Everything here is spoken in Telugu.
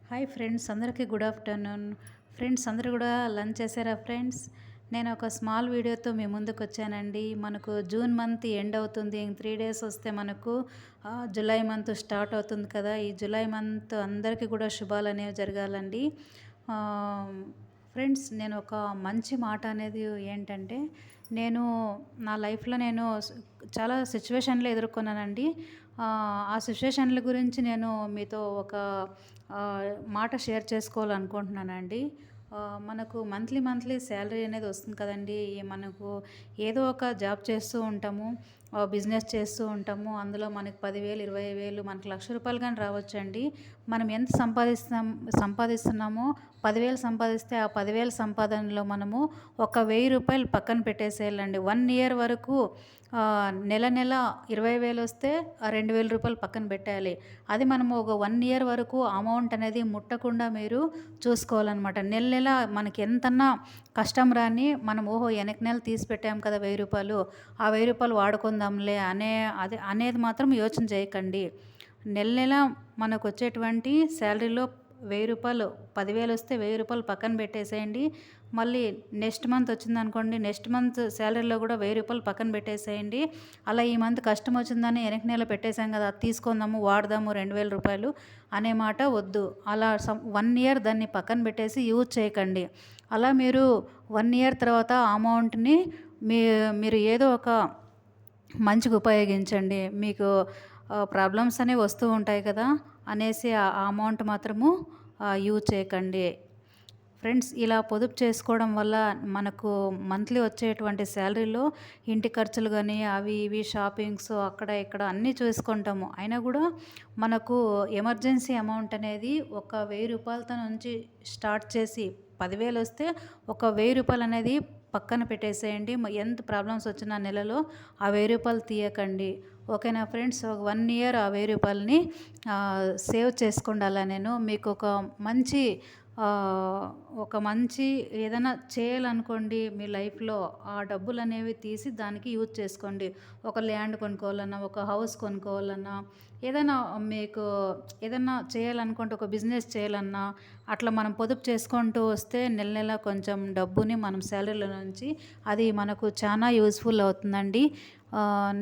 హాయ్ ఫ్రెండ్స్, అందరికీ గుడ్ ఆఫ్టర్నూన్. ఫ్రెండ్స్ అందరూ కూడా లంచ్ చేశారా ఫ్రెండ్స్? నేను ఒక స్మాల్ వీడియోతో మీ ముందుకు వచ్చానండి. మనకు జూన్ మంత్ ఎండ్ అవుతుంది. 3 డేస్ వస్తే మనకు జూలై మంత్ స్టార్ట్ అవుతుంది కదా. ఈ జూలై మంత్ అందరికీ కూడా శుభాలు అనేవి జరగాలండి. ఫ్రెండ్స్, నేను ఒక మంచి మాట అనేది ఏంటంటే, నేను నా లైఫ్లో చాలా సిచ్యువేషన్లు ఎదుర్కొన్నానండి. ఆ సిచ్యువేషన్ల గురించి నేను మీతో ఒక మాట షేర్ చేసుకోవాలనుకుంటున్నానండి. మనకు మంత్లీ శాలరీ అనేది వస్తుంది కదండి. మనకు ఏదో ఒక జాబ్ చేస్తూ ఉంటాము, బిజినెస్ చేస్తూ ఉంటాము. అందులో మనకు 10,000, 20,000, మనకు ₹1,00,000 కానీ రావచ్చండి. మనం ఎంత సంపాదిస్తున్నామో 10,000 సంపాదిస్తే ఆ 10,000 సంపాదనలో మనము ఒక ₹1,000 పక్కన పెట్టేసేయాలండి. 1 ఇయర్ వరకు నెల 20,000 వస్తే ఆ ₹2,000 పక్కన పెట్టేయాలి. అది మనము ఒక 1 ఇయర్ వరకు అమౌంట్ అనేది ముట్టకుండా మీరు చూసుకోవాలన్నమాట. నెల మనకి ఎంతన్నా కష్టం రాని మనం వెనక నెల తీసి పెట్టాం కదా ₹1,000, ఆ ₹1,000 వాడుకుందాంలే అనేది మాత్రం యోచన చేయకండి. నెల మనకు వచ్చేటువంటి శాలరీలో ₹1,000, 10,000 వస్తే ₹1,000 పక్కన పెట్టేసేయండి. మళ్ళీ నెక్స్ట్ మంత్ వచ్చిందనుకోండి, నెక్స్ట్ మంత్ శాలరీలో కూడా ₹1,000 పక్కన పెట్టేసేయండి. అలా ఈ మంత్ కష్టం వచ్చిందని వెనక నెల పెట్టేసాం కదా, అది తీసుకుందాము, వాడదాము ₹2,000 అనే మాట వద్దు. అలా 1 ఇయర్ దాన్ని పక్కన పెట్టేసి యూజ్ చేయకండి. అలా మీరు 1 ఇయర్ తర్వాత ఆ అమౌంట్ని మీరు ఏదో ఒక మంచిగా ఉపయోగించండి. మీకు ప్రాబ్లమ్స్ అనేవి వస్తూ ఉంటాయి కదా అనేసి ఆ అమౌంట్ మాత్రము యూజ్ చేయకండి. ఫ్రెండ్స్, ఇలా పొదుపు చేసుకోవడం వల్ల మనకు మంత్లీ వచ్చేటువంటి శాలరీలో ఇంటి ఖర్చులు కానీ అవి ఇవి షాపింగ్స్ అక్కడ ఇక్కడ అన్నీ చూసుకుంటాము. అయినా కూడా మనకు ఎమర్జెన్సీ అమౌంట్ అనేది ఒక ₹1,000 నుంచి స్టార్ట్ చేసి 10,000 వస్తే ఒక ₹1,000 అనేది పక్కన పెట్టేసేయండి. ఎంత ప్రాబ్లమ్స్ వచ్చినా నెలలో ఆ ₹1,000 తీయకండి. ఓకేనా ఫ్రెండ్స్? ఒక 1 ఇయర్ ఆ ₹1,000ని సేవ్ చేసుకుండాలా. నేను మీకు ఒక మంచి ఏదైనా చేయాలనుకోండి మీ లైఫ్లో, ఆ డబ్బులు అనేవి తీసి దానికి యూజ్ చేసుకోండి. ఒక ల్యాండ్ కొనుక్కోవాలన్నా, ఒక హౌస్ కొనుక్కోవాలన్నా, మీకు ఏదైనా చేయాలనుకుంటే ఒక బిజినెస్ చేయాలన్నా, అట్లా మనం పొదుపు చేసుకుంటూ వస్తే నెల కొంచెం డబ్బుని మనం శాలరీలో నుంచి అది మనకు చాలా యూజ్ఫుల్ అవుతుందండి.